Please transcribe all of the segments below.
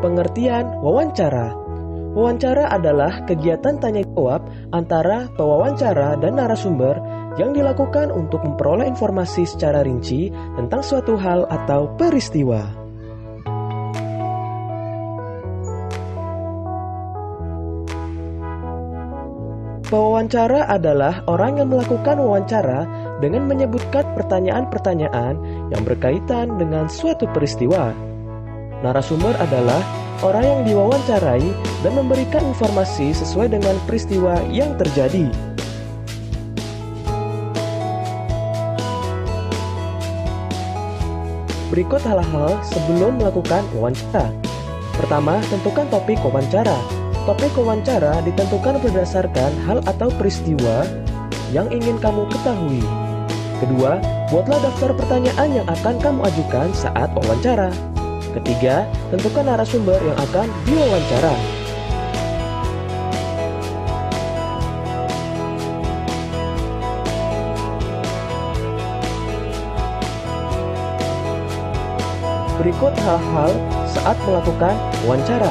Pengertian wawancara. Wawancara adalah kegiatan tanya-jawab antara pewawancara dan narasumber yang dilakukan untuk memperoleh informasi secara rinci tentang suatu hal atau peristiwa. Pewawancara adalah orang yang melakukan wawancara dengan menyebutkan pertanyaan-pertanyaan yang berkaitan dengan suatu peristiwa. Narasumber adalah orang yang diwawancarai dan memberikan informasi sesuai dengan peristiwa yang terjadi. Berikut hal-hal sebelum melakukan wawancara. Pertama, tentukan topik wawancara. Topik wawancara ditentukan berdasarkan hal atau peristiwa yang ingin kamu ketahui. Kedua, buatlah daftar pertanyaan yang akan kamu ajukan saat wawancara. Ketiga, tentukan narasumber yang akan diwawancara. Berikut hal-hal saat melakukan wawancara.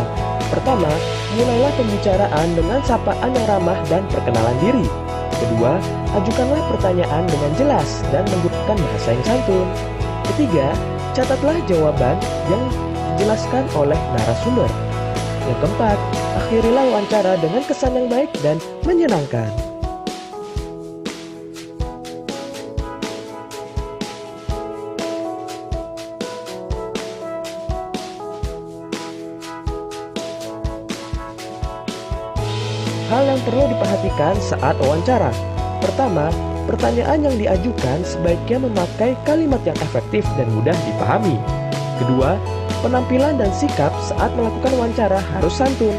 Pertama, mulailah pembicaraan dengan sapaan yang ramah dan perkenalan diri. Kedua, ajukanlah pertanyaan dengan jelas dan menggunakan bahasa yang santun. Ketiga, catatlah jawaban yang dijelaskan oleh narasumber. Yang keempat, akhirilah wawancara dengan kesan yang baik dan menyenangkan. Hal yang perlu diperhatikan saat wawancara. Pertama, pertanyaan yang diajukan sebaiknya memakai kalimat yang efektif dan mudah dipahami. Kedua, penampilan dan sikap saat melakukan wawancara harus santun.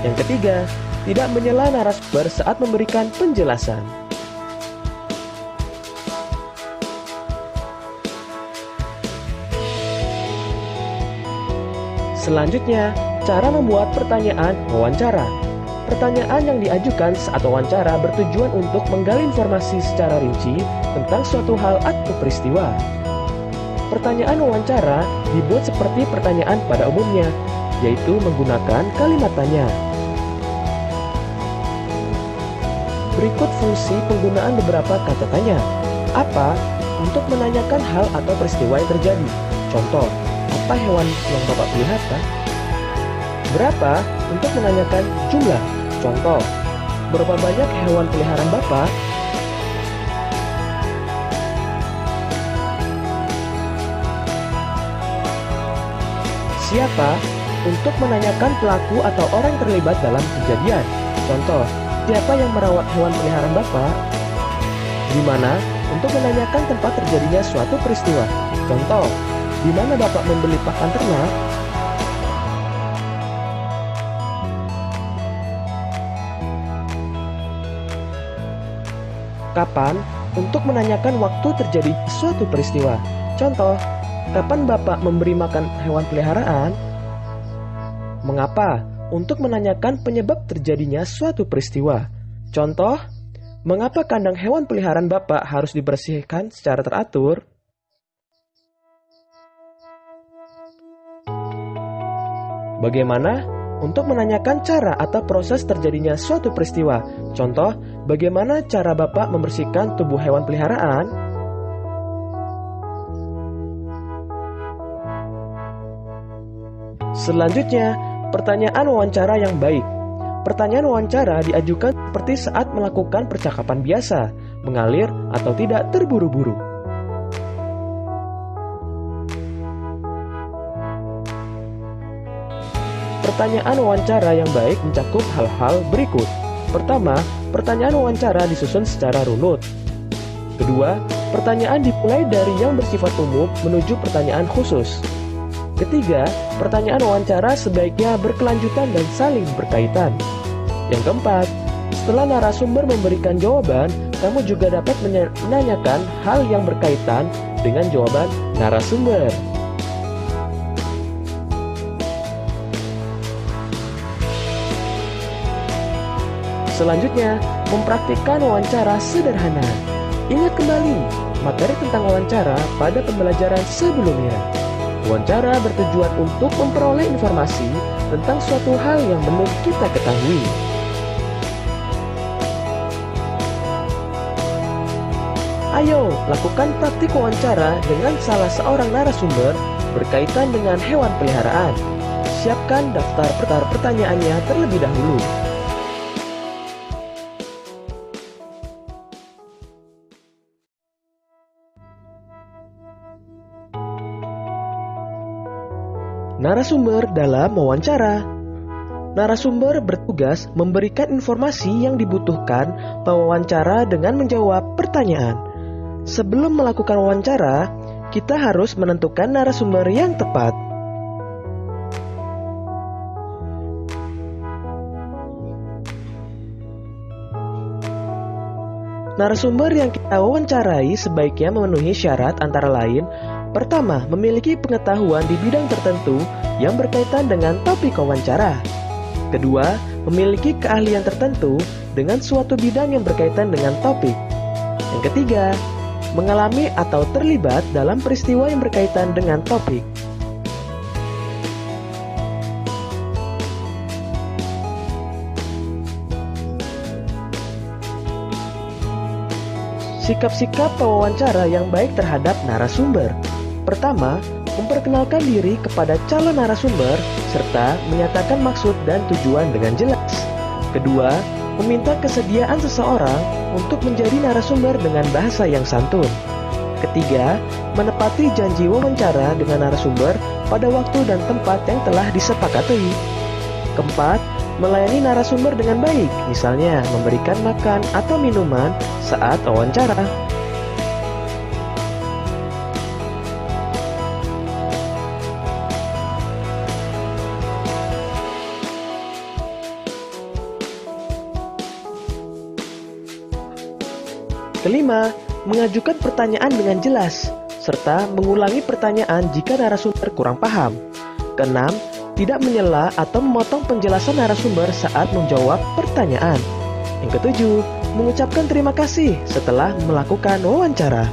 Yang ketiga, tidak menyela narasumber saat memberikan penjelasan. Selanjutnya, cara membuat pertanyaan wawancara. Pertanyaan yang diajukan saat wawancara bertujuan untuk menggali informasi secara rinci tentang suatu hal atau peristiwa. Pertanyaan wawancara dibuat seperti pertanyaan pada umumnya, yaitu menggunakan kalimat tanya. Berikut fungsi penggunaan beberapa kata tanya. Apa? Untuk menanyakan hal atau peristiwa yang terjadi. Contoh, apa hewan yang Bapak pelihara? Berapa? Untuk menanyakan jumlah. Contoh, berapa banyak hewan peliharaan Bapak? Siapa? Untuk menanyakan pelaku atau orang terlibat dalam kejadian. Contoh, siapa yang merawat hewan peliharaan Bapak? Di mana? Untuk menanyakan tempat terjadinya suatu peristiwa. Contoh, di mana Bapak membeli pakan ternak? Kapan? Untuk menanyakan waktu terjadi suatu peristiwa. Contoh, kapan Bapak memberi makan hewan peliharaan? Mengapa? Untuk menanyakan penyebab terjadinya suatu peristiwa. Contoh, mengapa kandang hewan peliharaan Bapak harus dibersihkan secara teratur? Bagaimana? Untuk menanyakan cara atau proses terjadinya suatu peristiwa. Contoh, bagaimana cara Bapak membersihkan tubuh hewan peliharaan? Selanjutnya, pertanyaan wawancara yang baik. Pertanyaan wawancara diajukan seperti saat melakukan percakapan biasa, mengalir atau tidak terburu-buru. Pertanyaan wawancara yang baik mencakup hal-hal berikut. Pertama, pertanyaan wawancara disusun secara runut. Kedua, pertanyaan dimulai dari yang bersifat umum menuju pertanyaan khusus. Ketiga, pertanyaan wawancara sebaiknya berkelanjutan dan saling berkaitan. Yang keempat, setelah narasumber memberikan jawaban, kamu juga dapat menanyakan hal yang berkaitan dengan jawaban narasumber. Selanjutnya, mempraktikkan wawancara sederhana. Ingat kembali materi tentang wawancara pada pembelajaran sebelumnya. Wawancara bertujuan untuk memperoleh informasi tentang suatu hal yang belum kita ketahui. Ayo, lakukan praktik wawancara dengan salah seorang narasumber berkaitan dengan hewan peliharaan. Siapkan daftar pertanyaannya terlebih dahulu. Narasumber dalam wawancara. Narasumber bertugas memberikan informasi yang dibutuhkan pewawancara dengan menjawab pertanyaan. Sebelum melakukan wawancara, kita harus menentukan narasumber yang tepat. Narasumber yang kita wawancarai sebaiknya memenuhi syarat antara lain: pertama, memiliki pengetahuan di bidang tertentu yang berkaitan dengan topik wawancara. Kedua, memiliki keahlian tertentu dengan suatu bidang yang berkaitan dengan topik. Yang ketiga, mengalami atau terlibat dalam peristiwa yang berkaitan dengan topik. Sikap-sikap pewawancara yang baik terhadap narasumber. Pertama, memperkenalkan diri kepada calon narasumber serta menyatakan maksud dan tujuan dengan jelas. Kedua, meminta kesediaan seseorang untuk menjadi narasumber dengan bahasa yang santun. Ketiga, menepati janji wawancara dengan narasumber pada waktu dan tempat yang telah disepakati. Keempat, melayani narasumber dengan baik, misalnya memberikan makan atau minuman saat wawancara. Kelima, mengajukan pertanyaan dengan jelas, serta mengulangi pertanyaan jika narasumber kurang paham. Keenam, tidak menyela atau memotong penjelasan narasumber saat menjawab pertanyaan. Yang ketujuh, mengucapkan terima kasih setelah melakukan wawancara.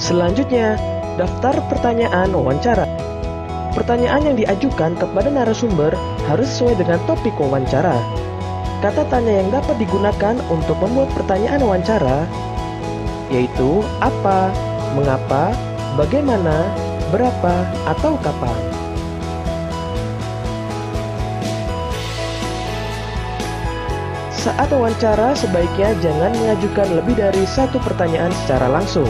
Selanjutnya, daftar pertanyaan wawancara. Pertanyaan yang diajukan kepada narasumber harus sesuai dengan topik wawancara. Kata tanya yang dapat digunakan untuk membuat pertanyaan wawancara yaitu apa, mengapa, bagaimana, berapa, atau kapan. Saat wawancara, sebaiknya jangan mengajukan lebih dari satu pertanyaan secara langsung.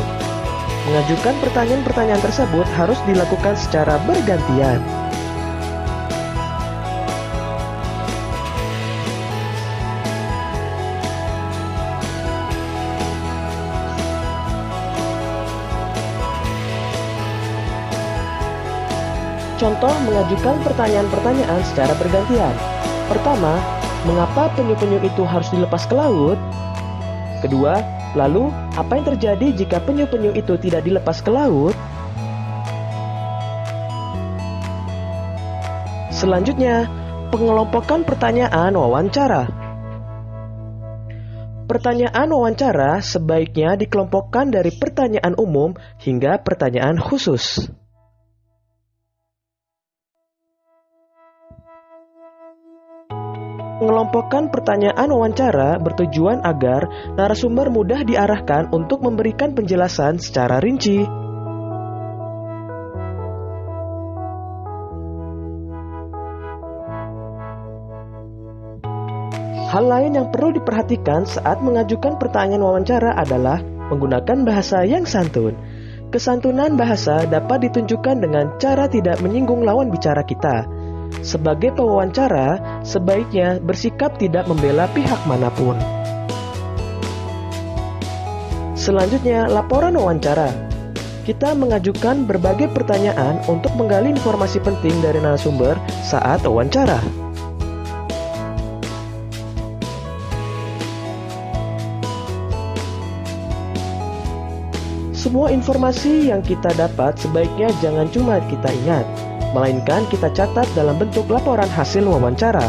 Mengajukan pertanyaan-pertanyaan tersebut harus dilakukan secara bergantian. Contoh mengajukan pertanyaan-pertanyaan secara bergantian. Pertama, mengapa penyu-penyu itu harus dilepas ke laut? Kedua, lalu apa yang terjadi jika penyu-penyu itu tidak dilepas ke laut? Selanjutnya, pengelompokan pertanyaan wawancara. Pertanyaan wawancara sebaiknya dikelompokkan dari pertanyaan umum hingga pertanyaan khusus. Mengelompokkan pertanyaan wawancara bertujuan agar narasumber mudah diarahkan untuk memberikan penjelasan secara rinci. Hal lain yang perlu diperhatikan saat mengajukan pertanyaan wawancara adalah menggunakan bahasa yang santun. Kesantunan bahasa dapat ditunjukkan dengan cara tidak menyinggung lawan bicara kita. Sebagai pewawancara, sebaiknya bersikap tidak membela pihak manapun. Selanjutnya, laporan wawancara. Kita mengajukan berbagai pertanyaan untuk menggali informasi penting dari narasumber saat wawancara. Semua informasi yang kita dapat sebaiknya jangan cuma kita ingat, melainkan kita catat dalam bentuk laporan hasil wawancara.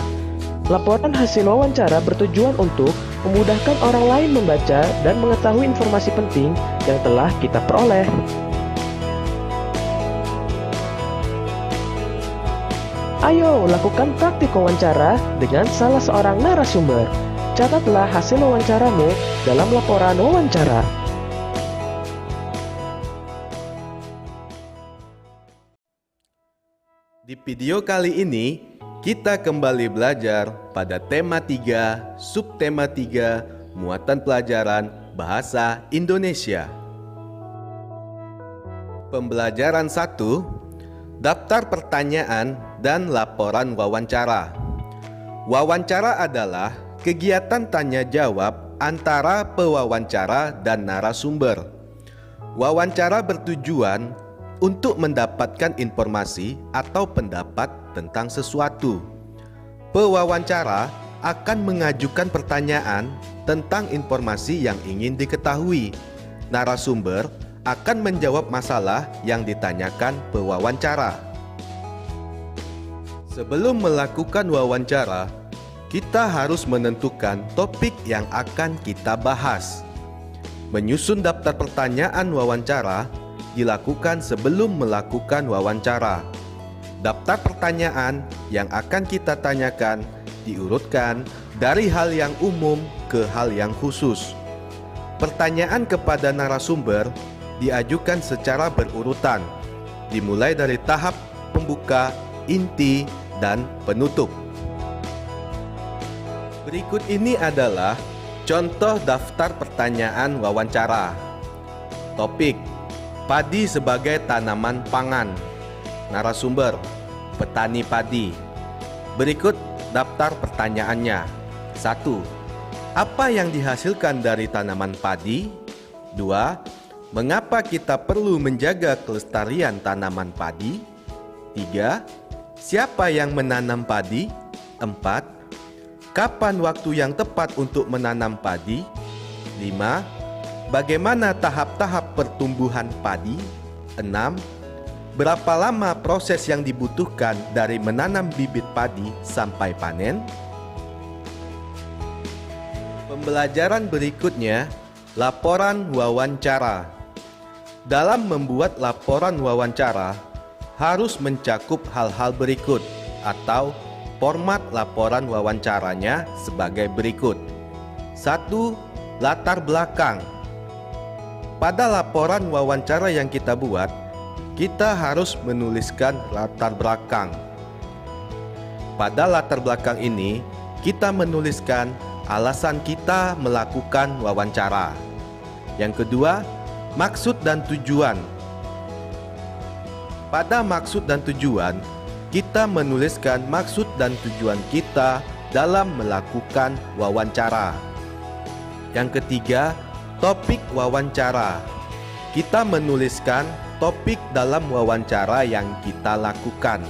Laporan hasil wawancara bertujuan untuk memudahkan orang lain membaca dan mengetahui informasi penting yang telah kita peroleh. Ayo lakukan praktik wawancara dengan salah seorang narasumber. Catatlah hasil wawancaramu dalam laporan wawancara. Di video kali ini, kita kembali belajar pada tema 3, subtema 3, muatan pelajaran Bahasa Indonesia. Pembelajaran 1, daftar pertanyaan dan laporan wawancara. Wawancara adalah kegiatan tanya jawab antara pewawancara dan narasumber. Wawancara bertujuan untuk mendapatkan informasi atau pendapat tentang sesuatu. Pewawancara akan mengajukan pertanyaan tentang informasi yang ingin diketahui. Narasumber akan menjawab masalah yang ditanyakan pewawancara. Sebelum melakukan wawancara, kita harus menentukan topik yang akan kita bahas. Menyusun daftar pertanyaan wawancara dilakukan sebelum melakukan wawancara. Daftar pertanyaan yang akan kita tanyakan diurutkan dari hal yang umum ke hal yang khusus. Pertanyaan kepada narasumber diajukan secara berurutan, dimulai dari tahap pembuka, inti, dan penutup. Berikut ini adalah contoh daftar pertanyaan wawancara. Topik: padi sebagai tanaman pangan. Narasumber: petani padi. Berikut daftar pertanyaannya. 1. Apa yang dihasilkan dari tanaman padi? 2. Mengapa kita perlu menjaga kelestarian tanaman padi? 3. Siapa yang menanam padi? 4. Kapan waktu yang tepat untuk menanam padi? 5. Bagaimana tahap-tahap pertumbuhan padi? 6. Berapa lama proses yang dibutuhkan dari menanam bibit padi sampai panen? Pembelajaran berikutnya, laporan wawancara. Dalam membuat laporan wawancara, harus mencakup hal-hal berikut atau format laporan wawancaranya sebagai berikut. 1. Latar belakang. Pada laporan wawancara yang kita buat, kita harus menuliskan latar belakang. Pada latar belakang ini, kita menuliskan alasan kita melakukan wawancara. Yang kedua, maksud dan tujuan. Pada maksud dan tujuan, kita menuliskan maksud dan tujuan kita dalam melakukan wawancara. Yang ketiga, topik wawancara. Kita menuliskan topik dalam wawancara yang kita lakukan.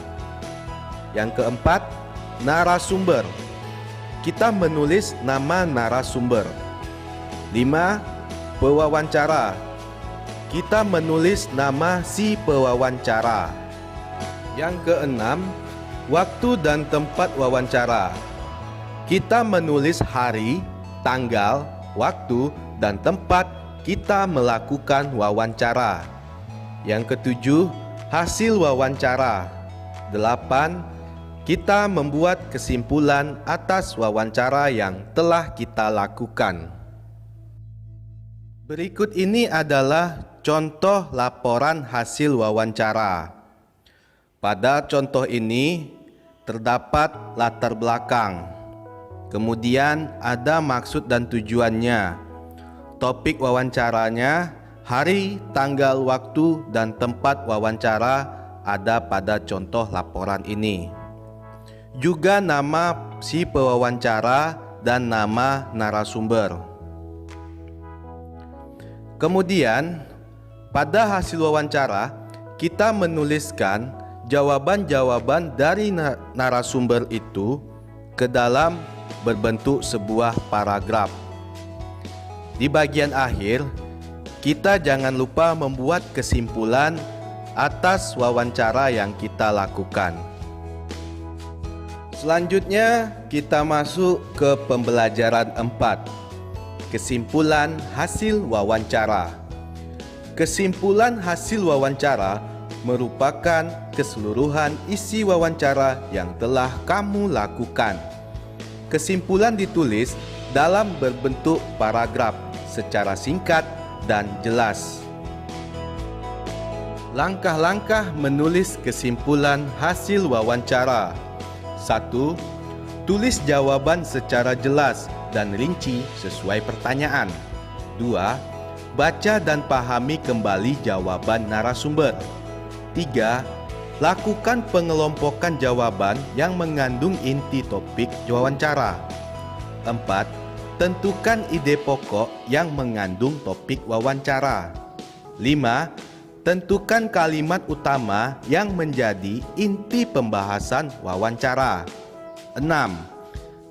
Yang keempat, narasumber. Kita menulis nama narasumber. 5. Pewawancara. Kita menulis nama si pewawancara. Yang keenam, waktu dan tempat wawancara. Kita menulis hari, tanggal, waktu, dan tempat kita melakukan wawancara. Yang ketujuh, hasil wawancara. 8. Kita membuat kesimpulan atas wawancara yang telah kita lakukan. Berikut ini adalah contoh laporan hasil wawancara. Pada contoh ini terdapat latar belakang. Kemudian ada maksud dan tujuannya. Topik wawancaranya, hari, tanggal, waktu, dan tempat wawancara ada pada contoh laporan ini. Juga nama si pewawancara dan nama narasumber. Kemudian, pada hasil wawancara, kita menuliskan jawaban-jawaban dari narasumber itu ke dalam berbentuk sebuah paragraf. Di bagian akhir, kita jangan lupa membuat kesimpulan atas wawancara yang kita lakukan. Selanjutnya, kita masuk ke pembelajaran 4. Kesimpulan hasil wawancara. Kesimpulan hasil wawancara merupakan keseluruhan isi wawancara yang telah kamu lakukan. Kesimpulan ditulis dalam berbentuk paragraf secara singkat dan jelas. Langkah-langkah menulis kesimpulan hasil wawancara. 1. Tulis jawaban secara jelas dan rinci sesuai pertanyaan. 2. Baca dan pahami kembali jawaban narasumber. 3. Lakukan pengelompokan jawaban yang mengandung inti topik wawancara. 4. Tentukan ide pokok yang mengandung topik wawancara. 5. Tentukan kalimat utama yang menjadi inti pembahasan wawancara. 6.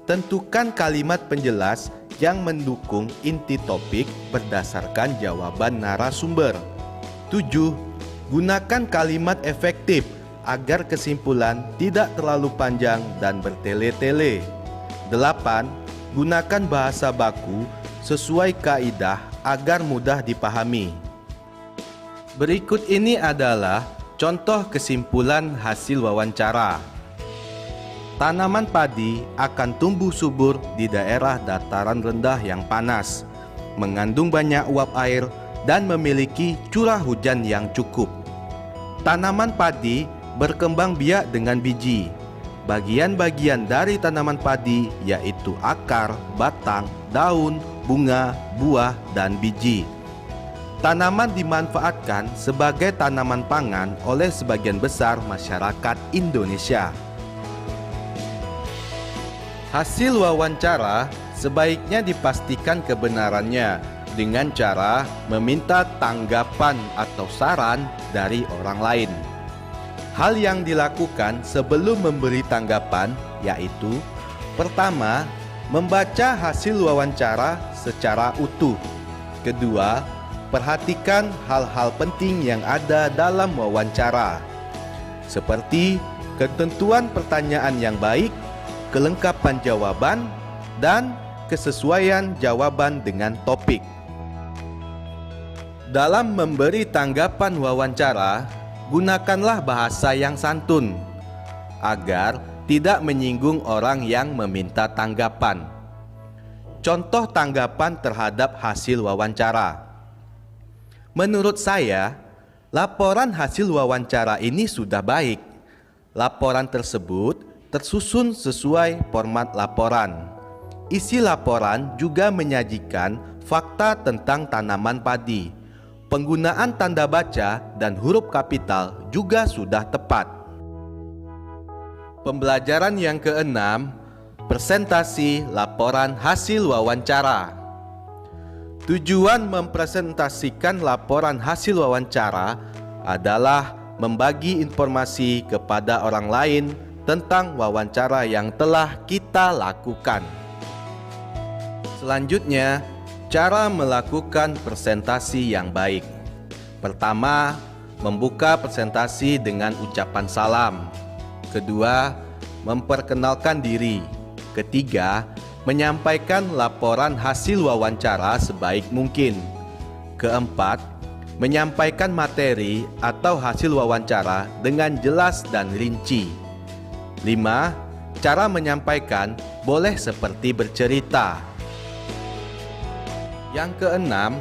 Tentukan kalimat penjelas yang mendukung inti topik berdasarkan jawaban narasumber. 7. Gunakan kalimat efektif agar kesimpulan tidak terlalu panjang dan bertele-tele. 8. Gunakan bahasa baku sesuai kaidah agar mudah dipahami. Berikut ini adalah contoh kesimpulan hasil wawancara. Tanaman padi akan tumbuh subur di daerah dataran rendah yang panas, mengandung banyak uap air, dan memiliki curah hujan yang cukup. Tanaman padi berkembang biak dengan biji. Bagian-bagian dari tanaman padi yaitu akar, batang, daun, bunga, buah, dan biji. Tanaman dimanfaatkan sebagai tanaman pangan oleh sebagian besar masyarakat Indonesia. Hasil wawancara sebaiknya dipastikan kebenarannya dengan cara meminta tanggapan atau saran dari orang lain. Hal yang dilakukan sebelum memberi tanggapan yaitu: pertama, membaca hasil wawancara secara utuh. Kedua, perhatikan hal-hal penting yang ada dalam wawancara, seperti ketentuan pertanyaan yang baik, kelengkapan jawaban, dan kesesuaian jawaban dengan topik. Dalam memberi tanggapan wawancara, gunakanlah bahasa yang santun agar tidak menyinggung orang yang meminta tanggapan. Contoh tanggapan terhadap hasil wawancara. Menurut saya, laporan hasil wawancara ini sudah baik. Laporan tersebut tersusun sesuai format laporan. Isi laporan juga menyajikan fakta tentang tanaman padi. Penggunaan tanda baca dan huruf kapital juga sudah tepat. Pembelajaran yang keenam, presentasi laporan hasil wawancara. Tujuan mempresentasikan laporan hasil wawancara adalah membagi informasi kepada orang lain tentang wawancara yang telah kita lakukan. Selanjutnya, cara melakukan presentasi yang baik. Pertama, membuka presentasi dengan ucapan salam. Kedua, memperkenalkan diri. Ketiga, menyampaikan laporan hasil wawancara sebaik mungkin. Keempat, menyampaikan materi atau hasil wawancara dengan jelas dan rinci. 5. Cara menyampaikan boleh seperti bercerita. Yang keenam,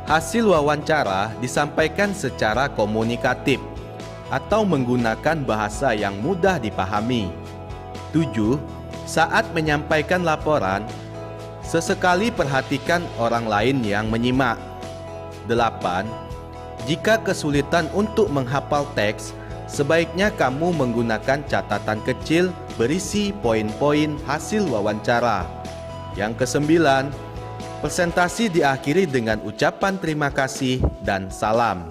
hasil wawancara disampaikan secara komunikatif atau menggunakan bahasa yang mudah dipahami. 7. Saat menyampaikan laporan, sesekali perhatikan orang lain yang menyimak. 8. Jika kesulitan untuk menghafal teks, sebaiknya kamu menggunakan catatan kecil berisi poin-poin hasil wawancara. Yang kesembilan, presentasi diakhiri dengan ucapan terima kasih dan salam.